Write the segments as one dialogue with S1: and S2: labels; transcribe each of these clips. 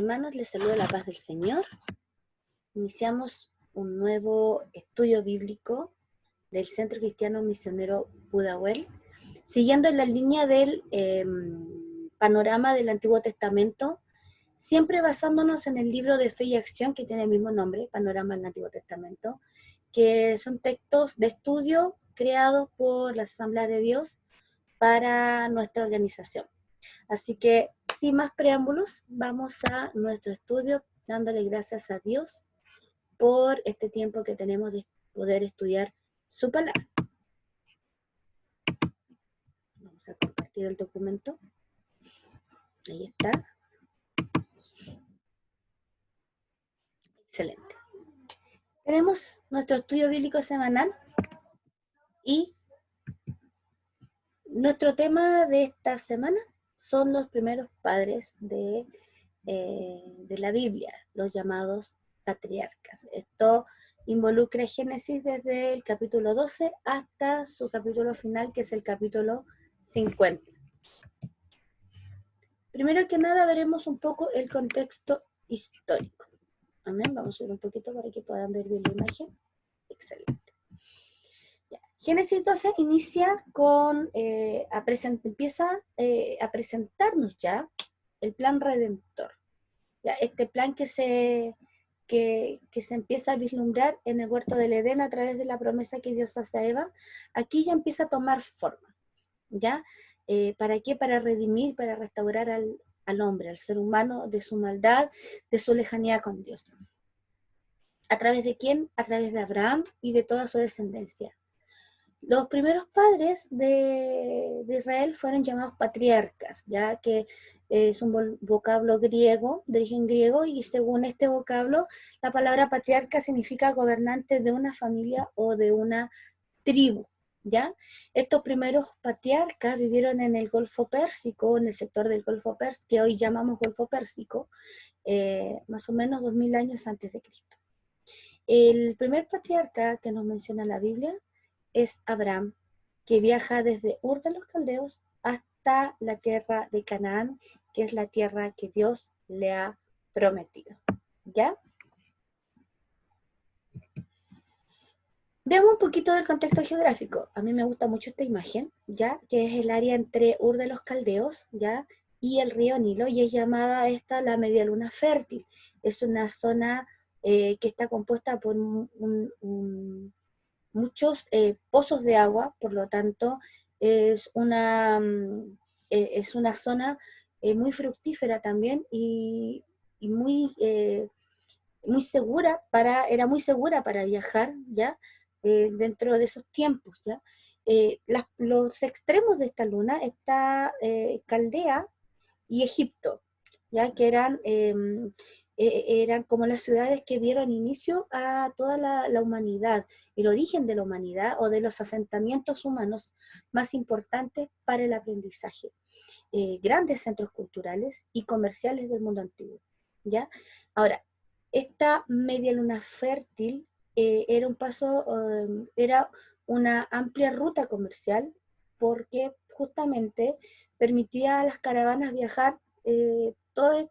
S1: Hermanos, les saludo la paz del Señor. Iniciamos un nuevo estudio bíblico del Centro Cristiano Misionero Pudahuel, siguiendo en la línea del panorama del Antiguo Testamento, siempre basándonos en el libro de Fe y Acción que tiene el mismo nombre, Panorama del Antiguo Testamento, que son textos de estudio creados por las Asambleas de Dios para nuestra organización. Así que, sin más preámbulos, vamos a nuestro estudio, dándole gracias a Dios por este tiempo que tenemos de poder estudiar su palabra. Vamos a compartir el documento. Ahí está. Excelente. Tenemos nuestro estudio bíblico semanal y nuestro tema de esta semana son los primeros padres de la Biblia, los llamados patriarcas. Esto involucra Génesis desde el capítulo 12 hasta su capítulo final, que es el capítulo 50. Primero que nada veremos un poco el contexto histórico. Amén. Vamos a subir un poquito para que puedan ver bien la imagen. Excelente. Ya. Génesis 12 inicia con, empieza a presentarnos ya el plan redentor. Ya, este plan que se empieza a vislumbrar en el huerto del Edén a través de la promesa que Dios hace a Eva, aquí ya empieza a tomar forma, ¿ya? ¿Para qué? Para redimir, para restaurar al hombre, al ser humano, de su maldad, de su lejanía con Dios. ¿A través de quién? A través de Abraham y de toda su descendencia. Los primeros padres de Israel fueron llamados patriarcas, ya que es un vocablo griego, de origen griego, y según este vocablo, la palabra patriarca significa gobernante de una familia o de una tribu, ¿ya? Estos primeros patriarcas vivieron en el Golfo Pérsico, en el sector del Golfo Pérsico, que hoy llamamos Golfo Pérsico, más o menos 2000 años antes de Cristo. El primer patriarca que nos menciona la Biblia es Abraham, que viaja desde Ur de los Caldeos hasta la tierra de Canaán, que es la tierra que Dios le ha prometido. ¿Ya? Veamos un poquito del contexto geográfico. A mí me gusta mucho esta imagen, ¿ya? Que es el área entre Ur de los Caldeos, ¿ya? Y el río Nilo, y es llamada esta la Media Luna Fértil. Es una zona que está compuesta por muchos pozos de agua, por lo tanto es una zona muy fructífera también y muy, muy segura era muy segura para viajar, ¿ya? Dentro de esos tiempos, ¿ya? Los extremos de esta luna está Caldea y Egipto, ¿ya? Que eran como las ciudades que dieron inicio a toda la humanidad, el origen de la humanidad o de los asentamientos humanos más importantes para el aprendizaje. Grandes centros culturales y comerciales del mundo antiguo, ¿ya? Ahora, esta media luna fértil era una amplia ruta comercial porque justamente permitía a las caravanas viajar todos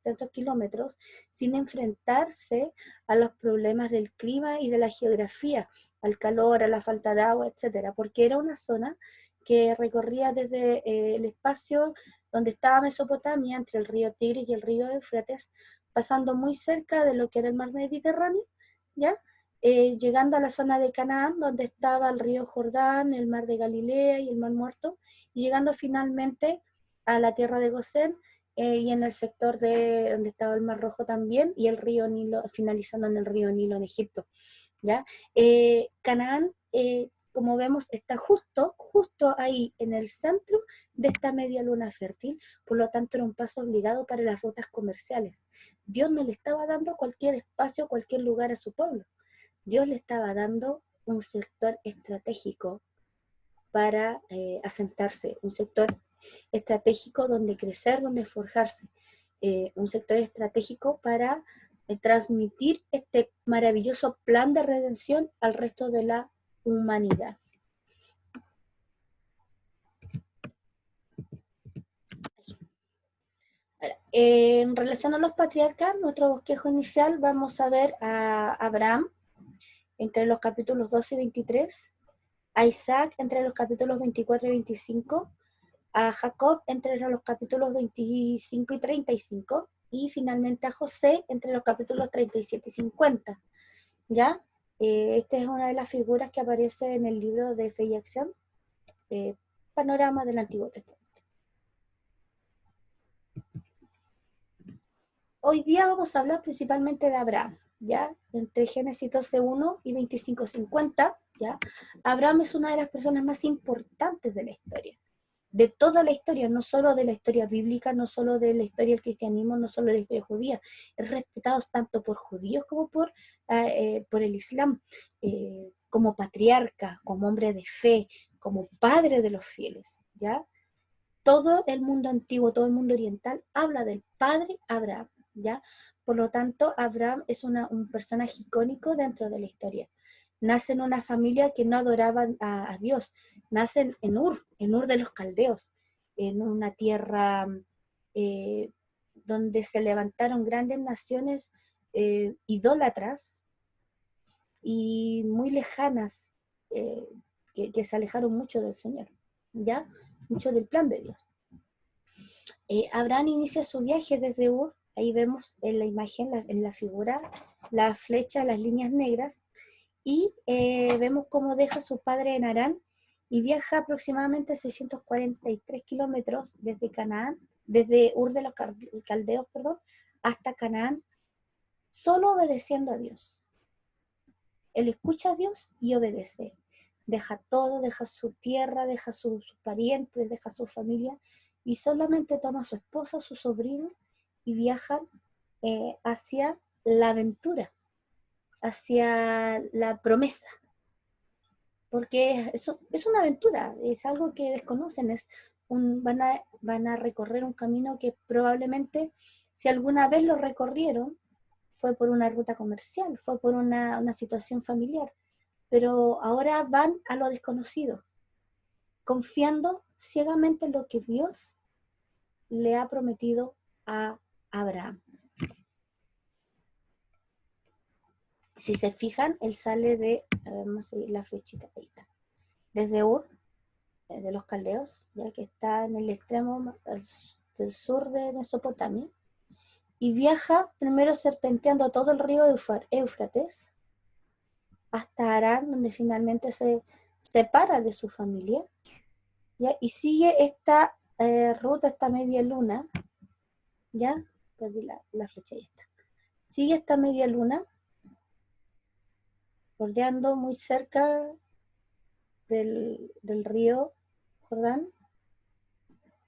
S1: estos kilómetros sin enfrentarse a los problemas del clima y de la geografía, al calor, a la falta de agua, etcétera, porque era una zona que recorría desde el espacio donde estaba Mesopotamia, entre el río Tigris y el río Éufrates, pasando muy cerca de lo que era el mar Mediterráneo, ¿ya? Llegando a la zona de Canaán, donde estaba el río Jordán, el mar de Galilea y el mar Muerto, y llegando finalmente a la tierra de Gosén, y en el sector de donde estaba el Mar Rojo también, y el río Nilo, finalizando en el río Nilo en Egipto, ¿ya? Canaán, como vemos, está justo ahí en el centro de esta media luna fértil, por lo tanto era un paso obligado para las rutas comerciales. Dios no le estaba dando cualquier espacio, cualquier lugar a su pueblo. Dios le estaba dando un sector estratégico para asentarse, un sector estratégico donde crecer, donde forjarse, un sector estratégico para transmitir este maravilloso plan de redención al resto de la humanidad. Ahora, En relación a los patriarcas, nuestro bosquejo inicial vamos a ver a Abraham entre los capítulos 12 y 23, a Isaac entre los capítulos 24 y 25, a Jacob entre los capítulos 25 y 35, y finalmente a José entre los capítulos 37 y 50. ¿Ya? Esta es una de las figuras que aparece en el libro de Fe y Acción, Panorama del Antiguo Testamento. Hoy día vamos a hablar principalmente de Abraham, ¿ya? Entre Génesis 12:1 y 25:50, ¿ya? Abraham es una de las personas más importantes de la historia, de toda la historia, no solo de la historia bíblica, no solo de la historia del cristianismo, no solo de la historia judía. Es respetado tanto por judíos como por el Islam, como patriarca, como hombre de fe, como padre de los fieles, ¿ya? Todo el mundo antiguo, todo el mundo oriental habla del padre Abraham, ¿ya? Por lo tanto, Abraham es un personaje icónico dentro de la historia. Nace en una familia que no adoraba a Dios, nace en Ur de los Caldeos, en una tierra donde se levantaron grandes naciones idólatras y muy lejanas, que se alejaron mucho del Señor, ¿ya? Mucho del plan de Dios. Abraham inicia su viaje desde Ur, ahí vemos en la imagen, en la figura, la flecha, las líneas negras, y vemos cómo deja a su padre en Harán y viaja aproximadamente 643 kilómetros desde Canaán, desde Ur de los Caldeos, perdón, hasta Canaán, solo obedeciendo a Dios. Él escucha a Dios y obedece. Deja todo, deja su tierra, deja sus parientes, deja su familia, y solamente toma a su esposa, a su sobrino, y viajan hacia la aventura, hacia la promesa. Porque es una aventura, es algo que desconocen, van a recorrer un camino que probablemente, si alguna vez lo recorrieron, fue por una ruta comercial, fue por una situación familiar, pero ahora van a lo desconocido, confiando ciegamente en lo que Dios le ha prometido a Abraham. Si se fijan, él sale vamos a seguir la flechita, ahí está, desde Ur, de los Caldeos, ya que está en el extremo del sur de Mesopotamia, y viaja primero serpenteando todo el río Éufrates hasta Harán, donde finalmente se separa de su familia, ¿ya? Y sigue esta ruta, esta media luna, ¿ya? Perdí la flecha, ya está. Sigue esta media luna, bordeando muy cerca del río Jordán,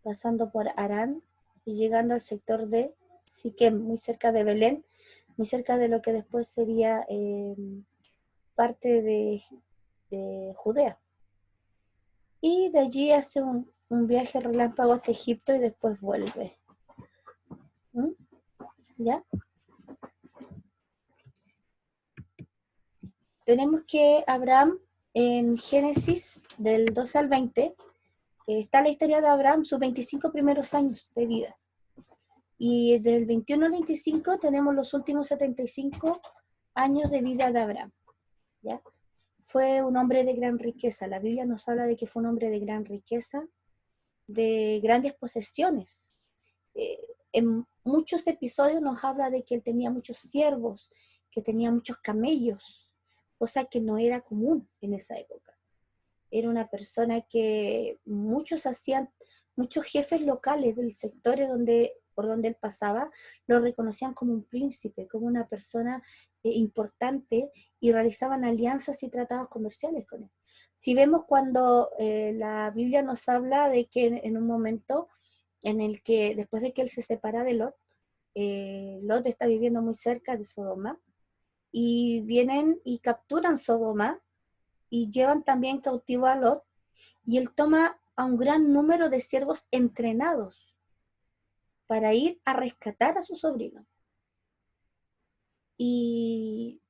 S1: pasando por Harán y llegando al sector de Siquem, muy cerca de Belén, muy cerca de lo que después sería parte de Judea. Y de allí hace un viaje relámpago hasta Egipto y después vuelve. ¿Mm? ¿Ya? Tenemos que Abraham, en Génesis del 12 al 20, está la historia de Abraham, sus 25 primeros años de vida. Y del 21 al 25 tenemos los últimos 75 años de vida de Abraham, ¿ya? Fue un hombre de gran riqueza. La Biblia nos habla de que fue un hombre de gran riqueza, de grandes posesiones. En muchos episodios nos habla de que él tenía muchos siervos, que tenía muchos camellos, cosa que no era común en esa época. Era una persona que muchos jefes locales del sector por donde él pasaba, lo reconocían como un príncipe, como una persona importante, y realizaban alianzas y tratados comerciales con él. Si vemos cuando la Biblia nos habla de que en un momento en el que después de que él se separa de Lot, Lot está viviendo muy cerca de Sodoma, y vienen y capturan Sodoma, y llevan también cautivo a Lot, y él toma a un gran número de siervos entrenados para ir a rescatar a su sobrino. Y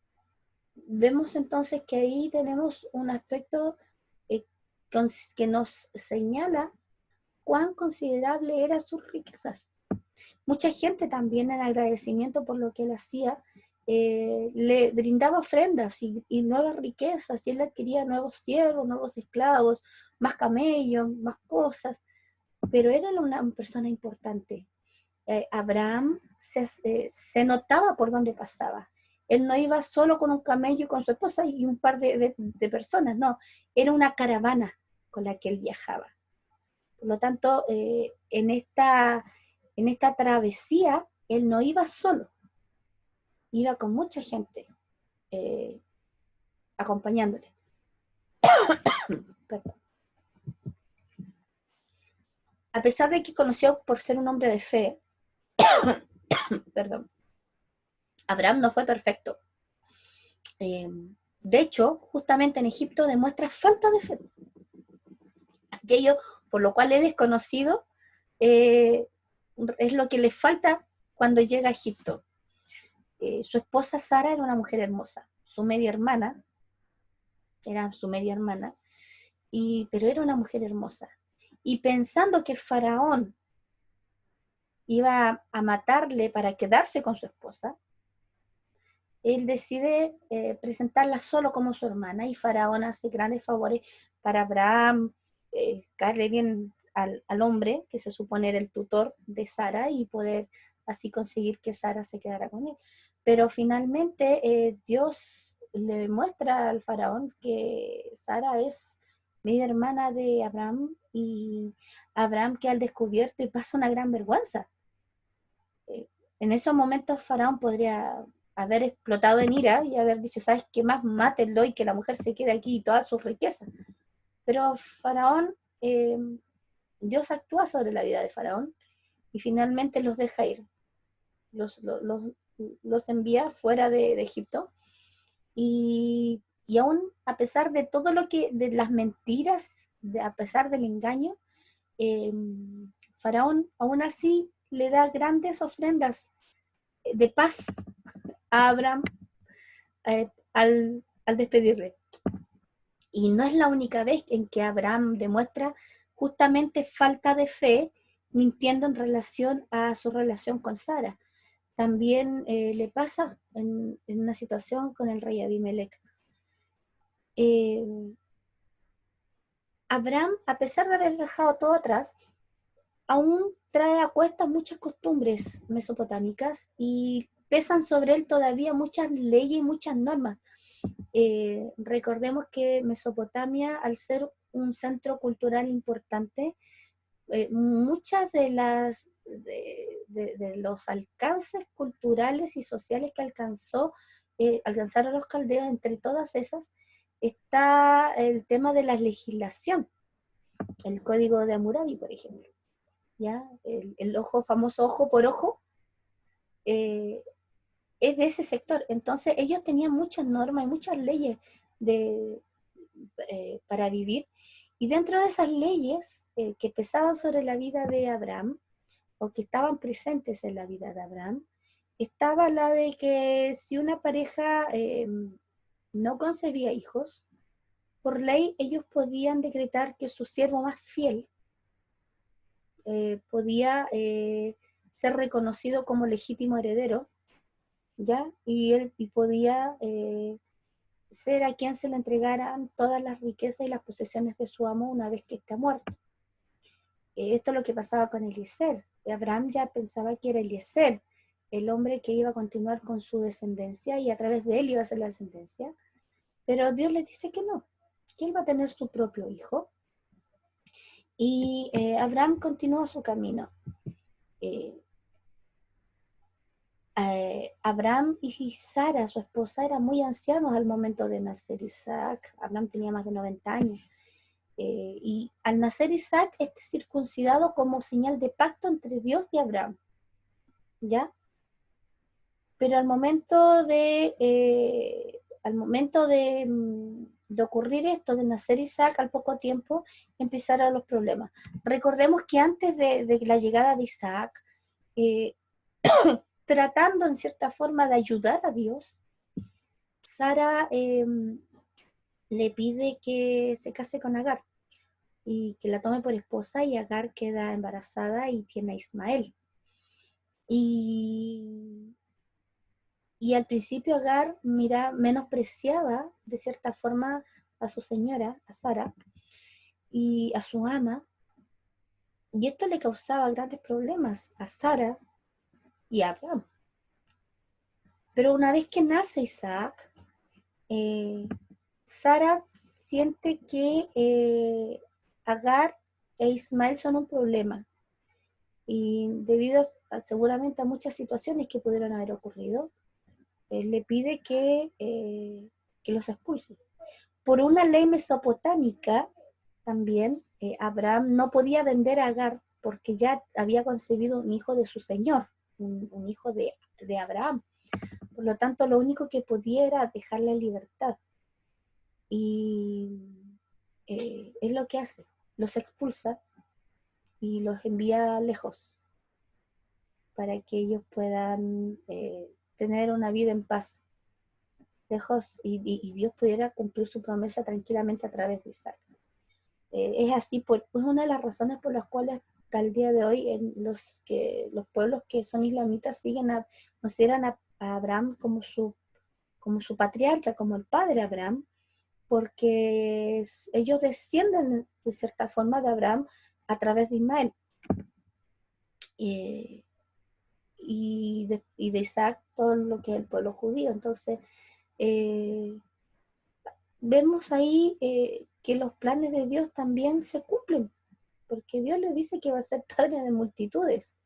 S1: vemos entonces que ahí tenemos un aspecto que nos señala cuán considerable eran sus riquezas. Mucha gente también en agradecimiento por lo que él hacía, le brindaba ofrendas y nuevas riquezas, y él adquiría nuevos siervos, nuevos esclavos, más camellos, más cosas, pero era una persona importante. Abraham se notaba por dónde pasaba. Él no iba solo con un camello y con su esposa y un par de personas, no, era una caravana con la que él viajaba. Por lo tanto, en esta travesía, él no iba solo, iba con mucha gente eh, acompañándole. Perdón. A pesar de que conoció por ser un hombre de fe, perdón, Abraham no fue perfecto. De hecho, justamente en Egipto demuestra falta de fe. Aquello por lo cual él es conocido eh, es lo que le falta cuando llega a Egipto. Su esposa Sara era una mujer hermosa, su media hermana, era su media hermana, pero era una mujer hermosa. Y pensando que Faraón iba a matarle para quedarse con su esposa, él decide presentarla solo como su hermana, y Faraón hace grandes favores para Abraham, caerle bien al hombre, que se supone era el tutor de Sara, y poder así conseguir que Sara se quedara con él. Pero finalmente Dios le muestra al Faraón que Sara es media hermana de Abraham, y Abraham queda al descubierto y pasa una gran vergüenza. En esos momentos Faraón podría haber explotado en ira y haber dicho, ¿sabes qué más? Mátenlo y que la mujer se quede aquí y todas sus riquezas. Pero Faraón, Dios actúa sobre la vida de Faraón y finalmente los deja ir. Los envía fuera de Egipto, y aún a pesar de todo lo que, de las mentiras, a pesar del engaño, eh, Faraón aún así le da grandes ofrendas de paz a Abraham al despedirle. Y no es la única vez en que Abraham demuestra justamente falta de fe, mintiendo en relación a su relación con Sara. También le pasa en una situación con el rey Abimelech. Eh, Abraham, a pesar de haber dejado todo atrás, aún trae a cuestas muchas costumbres mesopotámicas y pesan sobre él todavía muchas leyes y muchas normas. Recordemos que Mesopotamia, al ser un centro cultural importante, muchas de los alcances culturales y sociales que alcanzaron los caldeos, entre todas esas, está el tema de la legislación, el código de Hammurabi, por ejemplo, ¿ya? El famoso ojo por ojo, eh, es de ese sector. Entonces ellos tenían muchas normas y muchas leyes de, para vivir, y dentro de esas leyes que pesaban sobre la vida de Abraham, o que estaban presentes en la vida de Abraham, estaba la de que si una pareja no concebía hijos, por ley ellos podían decretar que su siervo más fiel podía ser reconocido como legítimo heredero, ¿ya? Y podía ser a quien se le entregaran todas las riquezas y las posesiones de su amo una vez que esté muerto. Esto es lo que pasaba con Eliezer. Abraham ya pensaba que era Eliezer el hombre que iba a continuar con su descendencia, y a través de él iba a ser la descendencia, pero Dios le dice que no, que él va a tener su propio hijo, y Abraham continúa su camino. Eh, Abraham y Sara, su esposa, eran muy ancianos al momento de nacer Isaac. Abraham tenía más de 90 años. Y al nacer Isaac, este circuncidado como señal de pacto entre Dios y Abraham, ¿ya? Pero al momento de ocurrir esto, de nacer Isaac, al poco tiempo empezaron los problemas. Recordemos que antes de la llegada de Isaac, eh, tratando en cierta forma de ayudar a Dios, Sara le pide que se case con Agar y que la tome por esposa, y Agar queda embarazada y tiene a Ismael. Y, y al principio Agar menospreciaba de cierta forma a su señora, a Sara, y a su ama, y esto le causaba grandes problemas a Sara y a Abraham. Pero una vez que nace Isaac, Sara siente que Agar e Ismael son un problema, y debido seguramente a muchas situaciones que pudieron haber ocurrido, le pide que los expulse. Por una ley mesopotámica también, Abraham no podía vender a Agar porque ya había concebido un hijo de su señor, un hijo de Abraham. Por lo tanto, lo único que podía era dejarla en libertad. Y es lo que hace, los expulsa y los envía lejos para que ellos puedan tener una vida en paz, lejos, y Dios pudiera cumplir su promesa tranquilamente a través de Isaac. Es así, es una de las razones por las cuales hasta el día de hoy los pueblos que son islamitas consideran a Abraham como su patriarca, como el padre Abraham, porque ellos descienden de cierta forma de Abraham a través de Ismael eh, y de Isaac, todo lo que es el pueblo judío. Entonces, eh, vemos ahí que los planes de Dios también se cumplen, porque Dios le dice que va a ser padre de multitudes.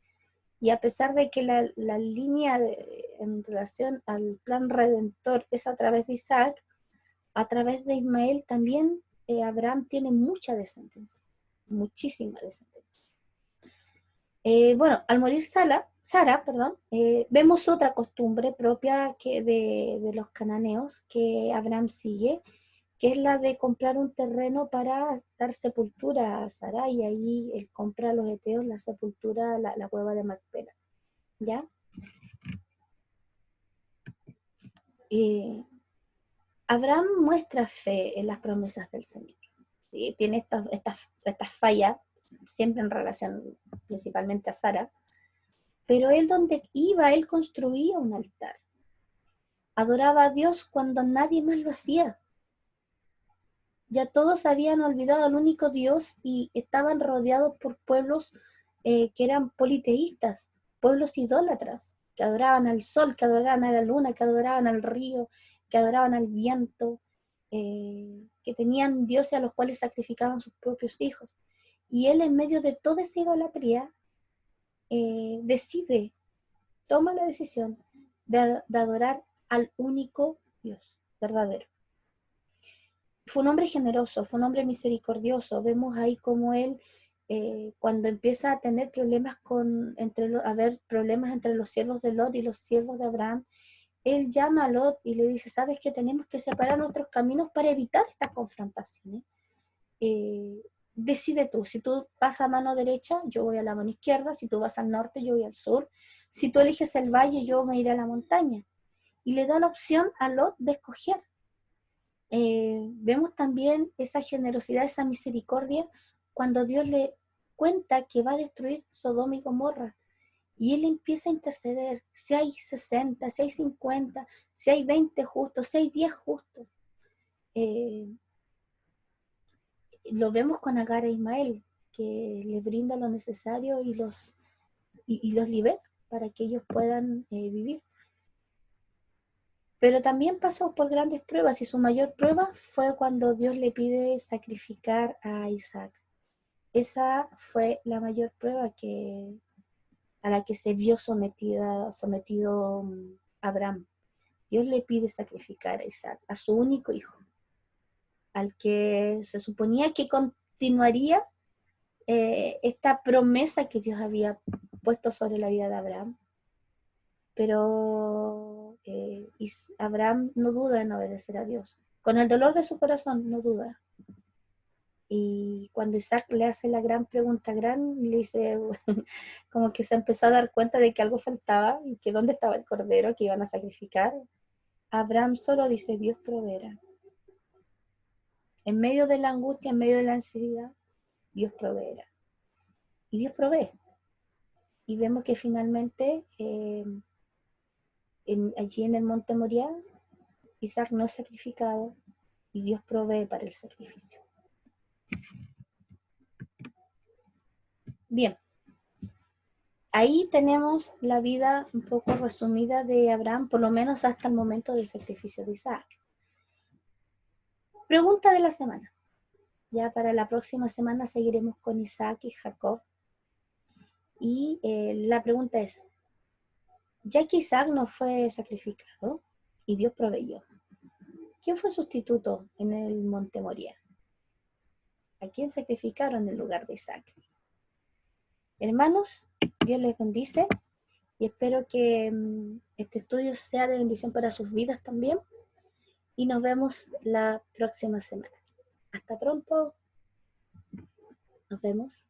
S1: Y a pesar de que la línea en relación al plan redentor es a través de Isaac, a través de Ismael también Abraham tiene mucha descendencia, muchísima descendencia. Bueno, al morir Sara, perdón, vemos otra costumbre propia de los cananeos que Abraham sigue, que es la de comprar un terreno para dar sepultura a Sara, y ahí él compra a los heteos la sepultura, la cueva de Macpela. ¿Ya? Eh, Abraham muestra fe en las promesas del Señor. ¿Sí? Tiene estas fallas, siempre en relación principalmente a Sara, pero él donde iba, él construía un altar. Adoraba a Dios cuando nadie más lo hacía. Ya todos habían olvidado al único Dios y estaban rodeados por pueblos que eran politeístas, pueblos idólatras, que adoraban al sol, que adoraban a la luna, que adoraban al río, que adoraban al viento, que tenían dioses a los cuales sacrificaban sus propios hijos. Y él, en medio de toda esa idolatría, toma la decisión de adorar al único Dios verdadero. Fue un hombre generoso, fue un hombre misericordioso. Vemos ahí como él, cuando empieza a tener problemas haber problemas entre los siervos de Lot y los siervos de Abraham, él llama a Lot y le dice: sabes que tenemos que separar nuestros caminos para evitar estas confrontaciones. Decide tú, si tú vas a mano derecha, yo voy a la mano izquierda; si tú vas al norte, yo voy al sur; si tú eliges el valle, yo me iré a la montaña. Y le da la opción a Lot de escoger. Vemos también esa generosidad, esa misericordia, cuando Dios le cuenta que va a destruir Sodoma y Gomorra. Y él empieza a interceder, si hay 60, si hay 50, si hay 20 justos, si hay 10 justos. Eh, lo vemos con Agar e Ismael, que le brinda lo necesario y los libera para que ellos puedan vivir. Pero también pasó por grandes pruebas, y su mayor prueba fue cuando Dios le pide sacrificar a Isaac. Esa fue la mayor prueba a la que se vio sometido Abraham. Dios le pide sacrificar a Isaac, a su único hijo, al que se suponía que continuaría esta promesa que Dios había puesto sobre la vida de Abraham. Pero Abraham no duda en obedecer a Dios. Con el dolor de su corazón, no duda. Y cuando Isaac le hace la gran pregunta, le dice, como que se empezó a dar cuenta de que algo faltaba y que dónde estaba el cordero que iban a sacrificar. Abraham solo dice: Dios proveerá. En medio de la angustia, en medio de la ansiedad, Dios proveerá. Y Dios provee. y vemos que finalmente allí en el monte Moriah, Isaac no es sacrificado y Dios provee para el sacrificio. Bien, ahí tenemos la vida un poco resumida de Abraham, por lo menos hasta el momento del sacrificio de Isaac. Pregunta de la semana. Ya para la próxima semana seguiremos con Isaac y Jacob. Y la pregunta es, ya que Isaac no fue sacrificado y Dios proveyó, ¿quién fue sustituto en el monte Moriah? ¿A quién sacrificaron en lugar de Isaac? Hermanos, Dios les bendice y espero que este estudio sea de bendición para sus vidas también. Y nos vemos la próxima semana. Hasta pronto. Nos vemos.